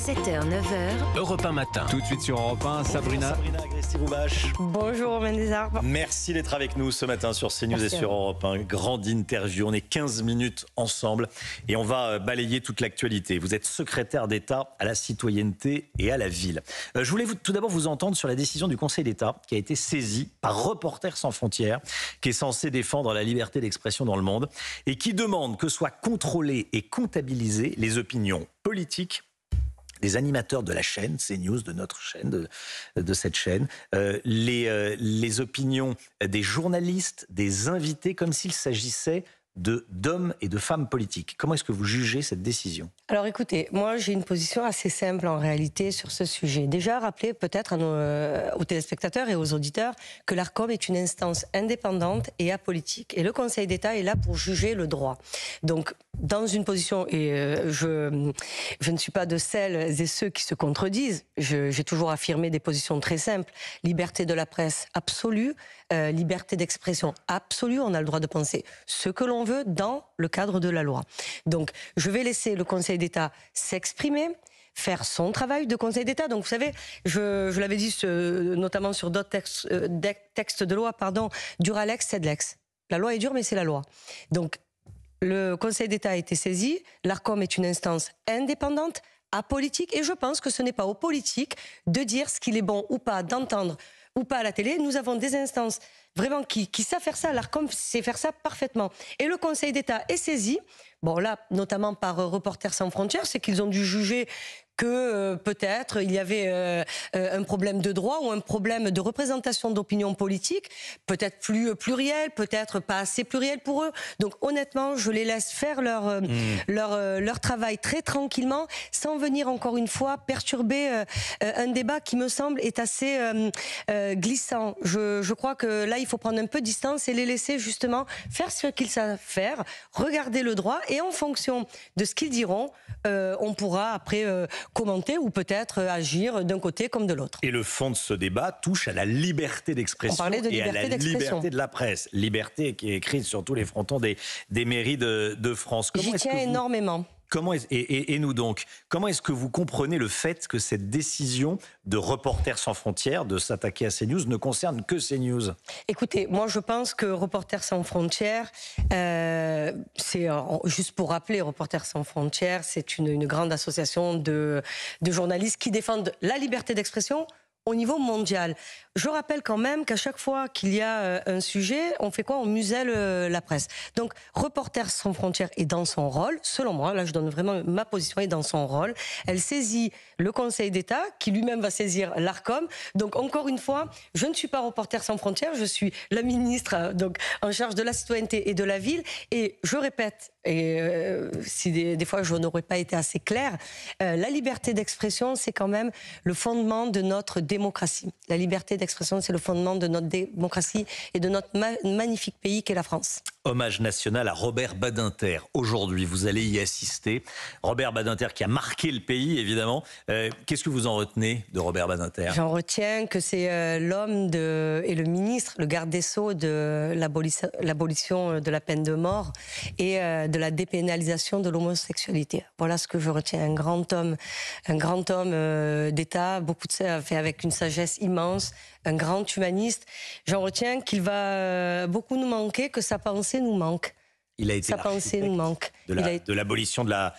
7h, 9h. Europe 1 matin. Tout de suite sur Europe 1, Sabrina. Sabrina Agresti-Roubache. Bonjour Romain Desarbres. Merci d'être avec nous ce matin sur CNews et sur Europe 1. Grande interview, on est 15 minutes ensemble et on va balayer toute l'actualité. Vous êtes secrétaire d'État à la citoyenneté et à la ville. Je voulais tout d'abord vous entendre sur la décision du Conseil d'État qui a été saisie par Reporters sans frontières, qui est censé défendre la liberté d'expression dans le monde et qui demande que soient contrôlées et comptabilisées les opinions politiques des animateurs de la chaîne, CNews, de notre chaîne, de cette chaîne, les opinions des journalistes, des invités, comme s'il s'agissait d'hommes et de femmes politiques. Comment est-ce que vous jugez cette décision ? Alors écoutez, moi j'ai une position assez simple en réalité sur ce sujet. Déjà rappeler peut-être aux téléspectateurs et aux auditeurs que l'Arcom est une instance indépendante et apolitique. Et le Conseil d'État est là pour juger le droit. Donc dans une position, et je ne suis pas de celles et ceux qui se contredisent, j'ai toujours affirmé des positions très simples. Liberté de la presse absolue, liberté d'expression absolue, on a le droit de penser ce que l'on veut dans le cadre de la loi. Donc je vais laisser le Conseil d'État s'exprimer, faire son travail de Conseil d'État. Donc vous savez, je l'avais dit notamment sur d'autres textes de loi, dura lex sed lex. La loi est dure mais c'est la loi. Donc le Conseil d'État a été saisi, l'Arcom est une instance indépendante, apolitique, et je pense que ce n'est pas aux politiques de dire ce qu'il est bon ou pas d'entendre ou pas à la télé. Nous avons des instances vraiment qui savent faire ça, l'Arcom sait faire ça parfaitement. Et le Conseil d'État est saisi, bon là, notamment par Reporters sans frontières, c'est qu'ils ont dû juger que peut-être il y avait un problème de droit ou un problème de représentation d'opinion politique, peut-être plus pluriel, peut-être pas assez pluriel pour eux. Donc honnêtement, je les laisse faire leur travail très tranquillement, sans venir encore une fois perturber un débat qui me semble est assez glissant. Je crois que là, il faut prendre un peu de distance et les laisser justement faire ce qu'ils savent faire, regarder le droit, et en fonction de ce qu'ils diront, on pourra après commenter ou peut-être agir d'un côté comme de l'autre. Et le fond de ce débat touche à la liberté d'expression et à la liberté de la presse. Liberté qui est écrite sur tous les frontons des mairies de France. J'y tiens énormément. Et nous donc, comment est-ce que vous comprenez le fait que cette décision de Reporters sans frontières de s'attaquer à CNews ne concerne que CNews ? Écoutez, moi je pense que Reporters sans frontières, c'est juste pour rappeler, Reporters sans frontières, c'est une grande association de journalistes qui défendent la liberté d'expression au niveau mondial. Je rappelle quand même qu'à chaque fois qu'il y a un sujet, on fait quoi ? On muselle la presse. Donc, Reporters sans frontières est dans son rôle, selon moi, là je donne vraiment ma position, est dans son rôle. Elle saisit le Conseil d'État, qui lui-même va saisir l'Arcom. Donc, encore une fois, je ne suis pas Reporters sans frontières, je suis la ministre donc en charge de la citoyenneté et de la ville. Et je répète, et si des fois je n'aurais pas été assez claire, la liberté d'expression, c'est quand même le fondement de notre démocratie. La liberté d'expression, c'est le fondement de notre démocratie et de notre magnifique pays qu'est la France. Hommage national à Robert Badinter. Aujourd'hui, vous allez y assister. Robert Badinter qui a marqué le pays, évidemment. Qu'est-ce que vous en retenez de Robert Badinter ? J'en retiens que c'est l'homme et le ministre, le garde des Sceaux de l'abolition de la peine de mort et de la dépénalisation de l'homosexualité. Voilà ce que je retiens. Un grand homme d'État, beaucoup de ça fait avec une sagesse immense, un grand humaniste. J'en retiens qu'il va beaucoup nous manquer, que sa pensée nous manque. Il a été sa pensée nous manque. De l'abolition de la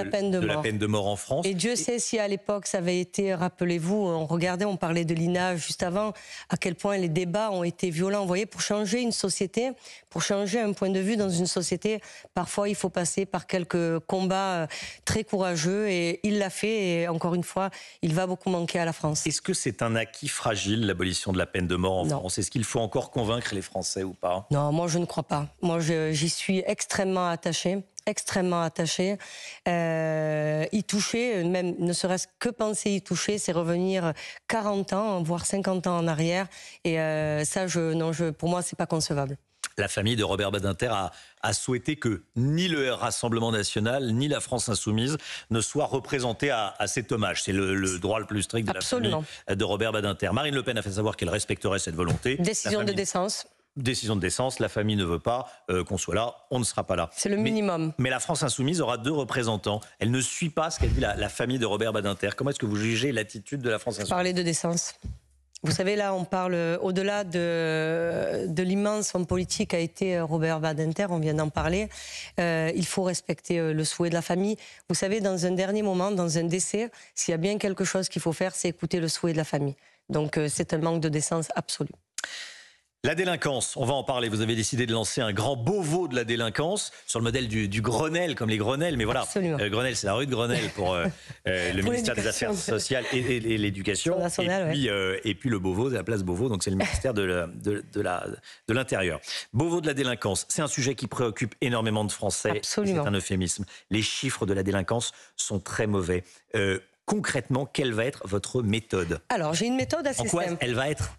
peine de mort en France. Et Dieu sait si à l'époque ça avait été, rappelez-vous, on parlait de l'INA juste avant, à quel point les débats ont été violents. Vous voyez, pour changer une société, pour changer un point de vue dans une société, parfois il faut passer par quelques combats très courageux, et il l'a fait, et encore une fois, il va beaucoup manquer à la France. Est-ce que c'est un acquis fragile, l'abolition de la peine de mort en France ? Est-ce qu'il faut encore convaincre les Français ou pas ? Non, moi je ne crois pas. Moi j'y suis extrêmement attachée. Y toucher, même ne serait-ce que penser y toucher, c'est revenir 40 ans, voire 50 ans en arrière. Et ça, pour moi, c'est pas concevable. La famille de Robert Badinter a souhaité que ni le Rassemblement national, ni la France insoumise ne soient représentés à cet hommage. C'est le droit le plus strict de la famille de Robert Badinter. Marine Le Pen a fait savoir qu'elle respecterait cette volonté. Décision de décence. décision de décence, la famille ne veut pas qu'on soit là, on ne sera pas là. C'est le minimum. Mais la France Insoumise aura 2 représentants. Elle ne suit pas ce qu'a dit la famille de Robert Badinter. Comment est-ce que vous jugez l'attitude de la France Insoumise? Parler de décence. Vous savez, là, on parle au-delà de l'immense homme politique qu'a été Robert Badinter, on vient d'en parler. Il faut respecter le souhait de la famille. Vous savez, dans un dernier moment, dans un décès, s'il y a bien quelque chose qu'il faut faire, c'est écouter le souhait de la famille. Donc, c'est un manque de décence absolu. La délinquance, on va en parler. Vous avez décidé de lancer un grand Beauvau de la délinquance sur le modèle du Grenelle, comme les Grenelles. Mais voilà, Grenelle, c'est la rue de Grenelle pour le ministère des Affaires sociales et l'éducation. Et puis le Beauvau, c'est la place Beauvau, donc c'est le ministère de l'Intérieur. Beauvau de la délinquance, c'est un sujet qui préoccupe énormément de Français. Absolument. C'est un euphémisme. Les chiffres de la délinquance sont très mauvais. Concrètement, quelle va être votre méthode? Alors, j'ai une méthode assez simple. En quoi elle va être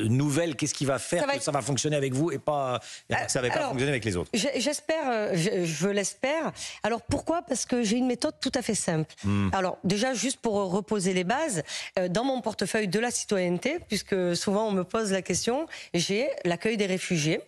nouvelle? Qu'est-ce qui va faire que ça va fonctionner avec vous et pas ça va pas fonctionner avec les autres? J'espère, je l'espère. Alors, pourquoi? Parce que j'ai une méthode tout à fait simple. Alors, déjà, juste pour reposer les bases, dans mon portefeuille de la citoyenneté, puisque souvent on me pose la question, j'ai l'accueil des réfugiés.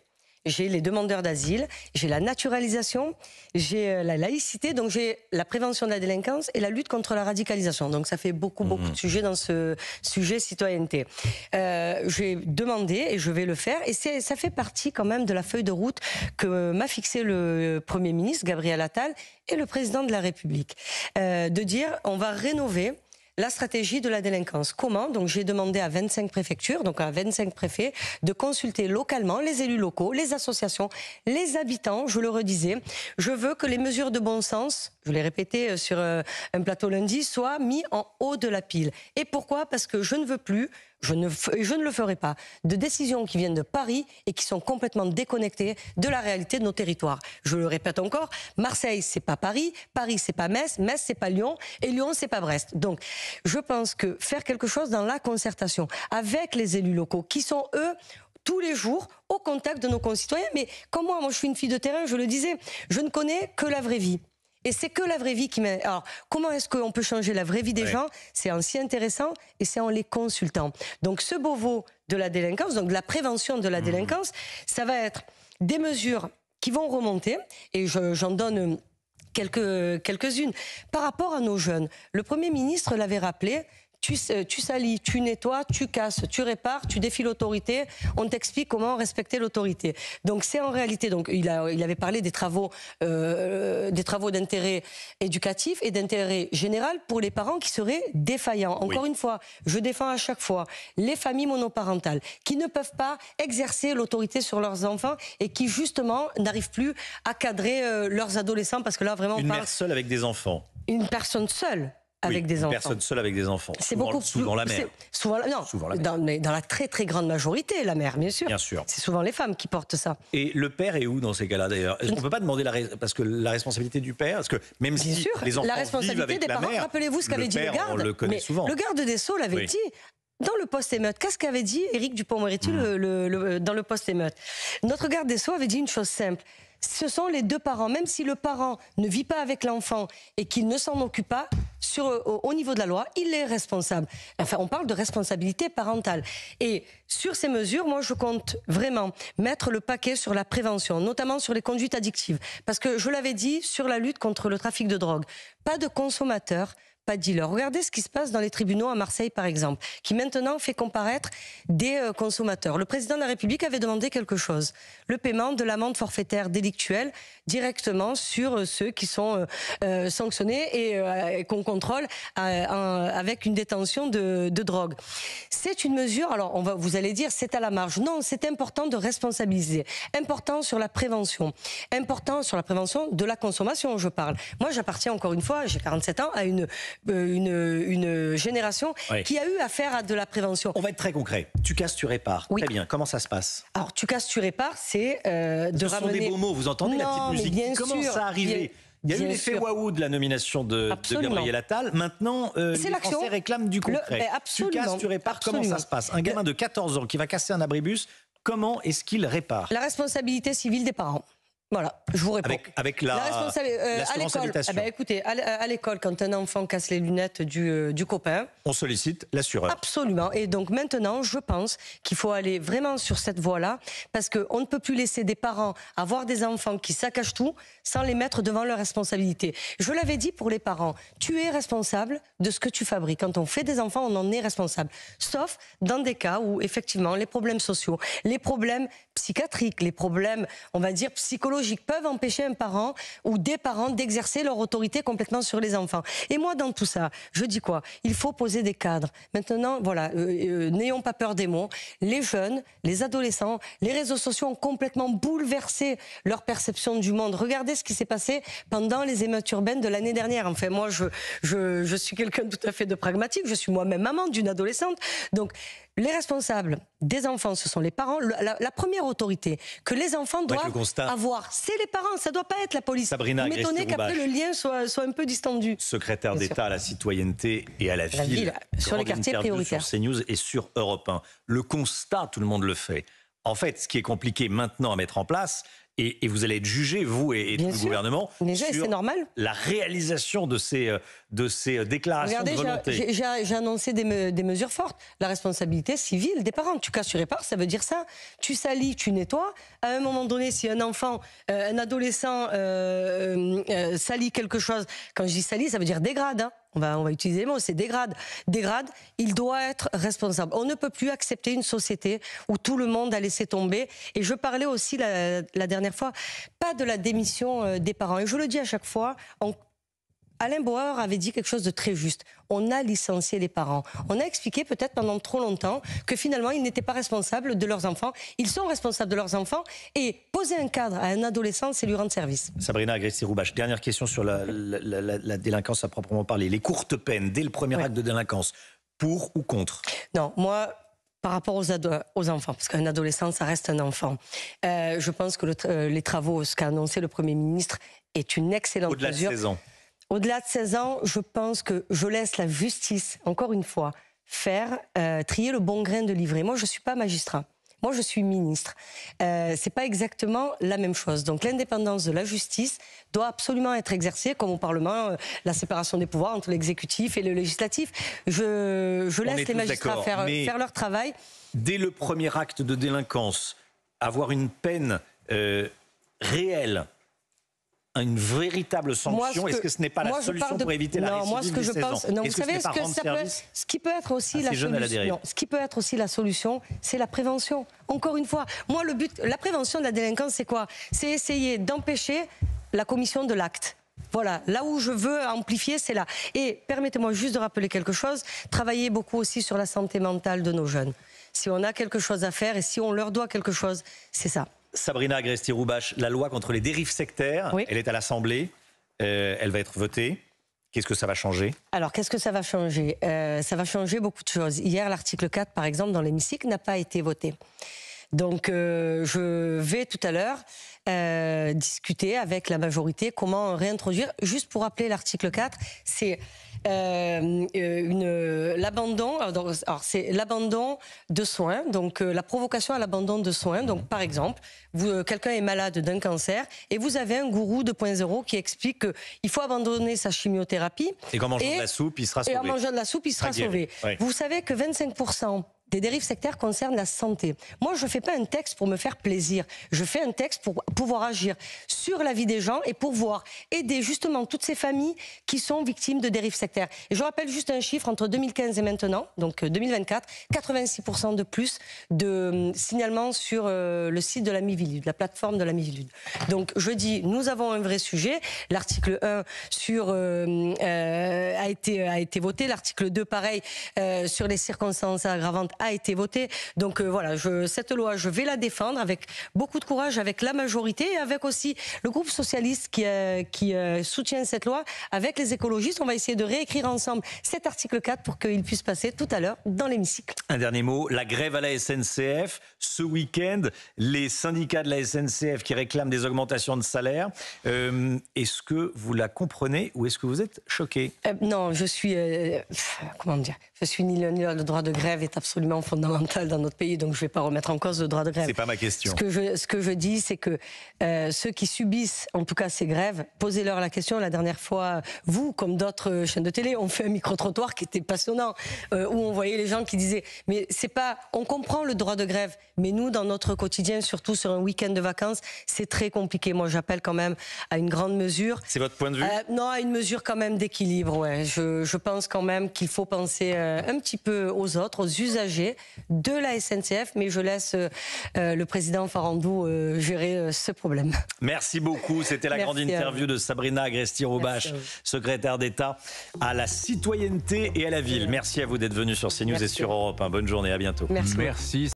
J'ai les demandeurs d'asile, j'ai la naturalisation, j'ai la laïcité, donc j'ai la prévention de la délinquance et la lutte contre la radicalisation. Donc ça fait beaucoup de sujets dans ce sujet citoyenneté. J'ai demandé et je vais le faire et ça fait partie quand même de la feuille de route que m'a fixé le Premier ministre Gabriel Attal et le Président de la République. De dire on va rénover la stratégie de la délinquance. Comment? Donc j'ai demandé à 25 préfectures, donc à 25 préfets, de consulter localement les élus locaux, les associations, les habitants, je le redisais. Je veux que les mesures de bon sens, je l'ai répété sur un plateau lundi, soient mis en haut de la pile. Et pourquoi? Parce que je ne veux plus, je ne le ferai pas, de décisions qui viennent de Paris et qui sont complètement déconnectées de la réalité de nos territoires. Je le répète encore, Marseille, c'est pas Paris, Paris, c'est pas Metz, Metz, c'est pas Lyon, et Lyon, c'est pas Brest. Donc, je pense que faire quelque chose dans la concertation avec les élus locaux, qui sont, eux, tous les jours au contact de nos concitoyens. Mais comme moi, je suis une fille de terrain, je le disais, je ne connais que la vraie vie. Et c'est que la vraie vie qui m'aide. Alors, comment est-ce qu'on peut changer la vraie vie des gens? C'est en s'y intéressant et c'est en les consultant. Donc, ce Beauvau de la délinquance, donc de la prévention de la délinquance, ça va être des mesures qui vont remonter, et j'en donne quelques-unes. Par rapport à nos jeunes, le Premier ministre l'avait rappelé, tu salis, tu nettoies, tu casses, tu répares, tu défies l'autorité, on t'explique comment respecter l'autorité. Donc c'est en réalité, donc il avait parlé des travaux d'intérêt éducatif et d'intérêt général pour les parents qui seraient défaillants. Encore une fois, je défends à chaque fois les familles monoparentales qui ne peuvent pas exercer l'autorité sur leurs enfants et qui justement n'arrivent plus à cadrer leurs adolescents, parce que là vraiment une mère seule avec des enfants. Une personne seule avec des enfants. Une personne seule avec des enfants. C'est souvent la mère. Souvent la mère. Dans la très très grande majorité, la mère, bien sûr. Bien sûr. C'est souvent les femmes qui portent ça. Et le père est où dans ces cas-là d'ailleurs? On ne peut pas demander parce que la responsabilité du père, parce que même bien si sûr, les enfants vivent avec des la parents, mère, rappelez-vous ce qu'avait dit le garde. On le connaît souvent. Le garde des Sceaux l'avait dit. Dans le post-émeute, qu'est-ce qu'avait dit Éric Dupond-Moretti dans le post-émeute? Notre garde des Sceaux avait dit une chose simple. Ce sont les deux parents, même si le parent ne vit pas avec l'enfant et qu'il ne s'en occupe pas, au niveau de la loi, il est responsable. Enfin, on parle de responsabilité parentale. Et sur ces mesures, moi, je compte vraiment mettre le paquet sur la prévention, notamment sur les conduites addictives. Parce que, je l'avais dit, sur la lutte contre le trafic de drogue, pas de consommateurs, pas de dealers. Regardez ce qui se passe dans les tribunaux à Marseille, par exemple, qui maintenant fait comparaître des consommateurs. Le président de la République avait demandé quelque chose, le paiement de l'amende forfaitaire délictuelle directement sur ceux qui sont sanctionnés et qu'on contrôle avec une détention de drogue. C'est une mesure, alors vous allez dire c'est à la marge. Non, c'est important de responsabiliser, important sur la prévention, important sur la prévention de la consommation, je parle. Moi, j'appartiens encore une fois, j'ai 47 ans, à une génération qui a eu affaire à de la prévention. On va être très concret. Tu casses, tu répares. Très bien. Comment ça se passe? Alors, tu casses, tu répares, c'est de ramener... Ce sont des beaux mots. Vous entendez la petite musique qui commence à arriver. Il y a eu l'effet waouh de la nomination de Gabriel Attal. Maintenant, les Français réclament du concret. Tu casses, tu répares. Comment ça se passe? Un gamin de 14 ans qui va casser un abribus, comment est-ce qu'il répare? La responsabilité civile des parents. Voilà, je vous réponds. Avec l'assurance habitation. Écoutez, à l'école, quand un enfant casse les lunettes du copain... On sollicite l'assureur. Absolument. Et donc maintenant, je pense qu'il faut aller vraiment sur cette voie-là, parce qu'on ne peut plus laisser des parents avoir des enfants qui saccagent tout sans les mettre devant leurs responsabilités. Je l'avais dit pour les parents, tu es responsable de ce que tu fabriques. Quand on fait des enfants, on en est responsable. Sauf dans des cas où, effectivement, les problèmes sociaux, les problèmes psychiatriques, les problèmes, on va dire, psychologiques, peuvent empêcher un parent ou des parents d'exercer leur autorité complètement sur les enfants. Et moi, dans tout ça, je dis quoi? Il faut poser des cadres. Maintenant, voilà, n'ayons pas peur des mots. Les jeunes, les adolescents, les réseaux sociaux ont complètement bouleversé leur perception du monde. Regardez ce qui s'est passé pendant les émeutes urbaines de l'année dernière. Enfin, moi, je suis quelqu'un tout à fait de pragmatique. Je suis moi-même maman d'une adolescente. Donc, les responsables des enfants, ce sont les parents. La première autorité que les enfants doivent avoir, c'est les parents. Ça ne doit pas être la police. Sabrina Vous m'étonnez qu'après le lien soit un peu distendu. Secrétaire d'État à la citoyenneté et à la ville. Sur les quartiers prioritaires. Sur CNews et sur Europe 1. Le constat, tout le monde le fait. En fait, ce qui est compliqué maintenant à mettre en place, et vous allez être jugé, vous et tout le gouvernement, sur normal. La réalisation de ces déclarations de volonté. J'ai annoncé des mesures fortes. La responsabilité civile des parents. Tu casses, tu répares, ça veut dire ça. Tu salis, tu nettoies. À un moment donné, si un enfant, un adolescent salit quelque chose, quand je dis salit, ça veut dire dégrade. Hein. On va utiliser les mots, c'est dégrade. Dégrade, il doit être responsable. On ne peut plus accepter une société où tout le monde a laissé tomber. Et je parlais aussi la dernière fois, pas de la démission des parents. Et je le dis à chaque fois, Alain Bauer avait dit quelque chose de très juste. On a licencié les parents. On a expliqué peut-être pendant trop longtemps que finalement ils n'étaient pas responsables de leurs enfants. Ils sont responsables de leurs enfants et poser un cadre à un adolescent, c'est lui rendre service. Sabrina Agresti-Roubache, dernière question sur la délinquance à proprement parler. Les courtes peines dès le premier acte de délinquance, pour ou contre? Non, moi... Par rapport aux enfants, parce qu'un adolescent, ça reste un enfant. Je pense que les travaux, ce qu'a annoncé le Premier ministre, est une excellente mesure. Au-delà de 16 ans. Au-delà de 16 ans, je pense que je laisse la justice, encore une fois, faire trier le bon grain de livret. Moi, je ne suis pas magistrat. Moi, je suis ministre. C'est pas exactement la même chose. Donc, l'indépendance de la justice doit absolument être exercée, comme au Parlement, la séparation des pouvoirs entre l'exécutif et le législatif. Je laisse les magistrats faire leur travail. Dès le premier acte de délinquance, avoir une peine réelle, une véritable sanction, est-ce que ce n'est pas la solution pour éviter la récidive des 16 ans? Non, vous savez, ce qui peut être aussi la solution, ce qui peut être aussi la solution, c'est la prévention. Encore une fois, moi, le but, la prévention de la délinquance, c'est quoi? C'est essayer d'empêcher la commission de l'acte. Voilà, là où je veux amplifier, c'est là. Et permettez-moi juste de rappeler quelque chose, travailler beaucoup aussi sur la santé mentale de nos jeunes. Si on a quelque chose à faire et si on leur doit quelque chose, c'est ça. Sabrina Agresti-Roubache, la loi contre les dérives sectaires, elle est à l'Assemblée, elle va être votée. Qu'est-ce que ça va changer? Alors, qu'est-ce que ça va changer? Ça va changer beaucoup de choses. Hier, l'article 4, par exemple, dans l'hémicycle, n'a pas été voté. Donc, je vais tout à l'heure discuter avec la majorité comment réintroduire. Juste pour rappeler l'article 4, c'est l'abandon. Alors c'est l'abandon de soins, donc la provocation à l'abandon de soins. Donc par exemple, quelqu'un est malade d'un cancer et vous avez un gourou 2.0 qui explique qu'il faut abandonner sa chimiothérapie. Et qu'en mangeant de la soupe, il sera sauvé. Et en mangeant de la soupe, il sera sauvé. Oui. Vous savez que 25% des dérives sectaires concernent la santé. Moi, je ne fais pas un texte pour me faire plaisir. Je fais un texte pour pouvoir agir sur la vie des gens et pour pouvoir aider justement toutes ces familles qui sont victimes de dérives sectaires. Et je rappelle juste un chiffre, entre 2015 et maintenant, donc 2024, 86% de plus de signalements sur le site de la Miviludes, la plateforme de la Miviludes. Donc je dis, nous avons un vrai sujet. L'article 1 a été voté. L'article 2, pareil, sur les circonstances aggravantes, a été voté. Donc voilà, cette loi, je vais la défendre avec beaucoup de courage, avec la majorité et avec aussi le groupe socialiste qui soutient cette loi. Avec les écologistes, on va essayer de réécrire ensemble cet article 4 pour qu'il puisse passer tout à l'heure dans l'hémicycle. Un dernier mot, la grève à la SNCF. Ce week-end, les syndicats de la SNCF qui réclament des augmentations de salaire. Est-ce que vous la comprenez ou est-ce que vous êtes choqué? Non, je suis... comment dire? Je suis ni l'un ni l'autre. Le droit de grève est absolument absolument fondamental dans notre pays, donc je ne vais pas remettre en cause le droit de grève. C'est pas ma question. Ce que je dis, c'est que ceux qui subissent, en tout cas ces grèves, posez-leur la question. La dernière fois, vous, comme d'autres chaînes de télé, on fait un micro-trottoir qui était passionnant, où on voyait les gens qui disaient, mais c'est pas, on comprend le droit de grève, mais nous, dans notre quotidien, surtout sur un week-end de vacances, c'est très compliqué. Moi, j'appelle quand même à une grande mesure. C'est votre point de vue? Non, à une mesure quand même d'équilibre, ouais. Je pense quand même qu'il faut penser un petit peu aux autres, aux usagers de la SNCF, mais je laisse le président Farandou gérer ce problème. Merci beaucoup. C'était la grande interview de Sabrina Agresti-Roubache, secrétaire d'État à la citoyenneté et à la ville. Merci à vous d'être venu sur CNews et sur Europe 1. Bonne journée, à bientôt. Merci.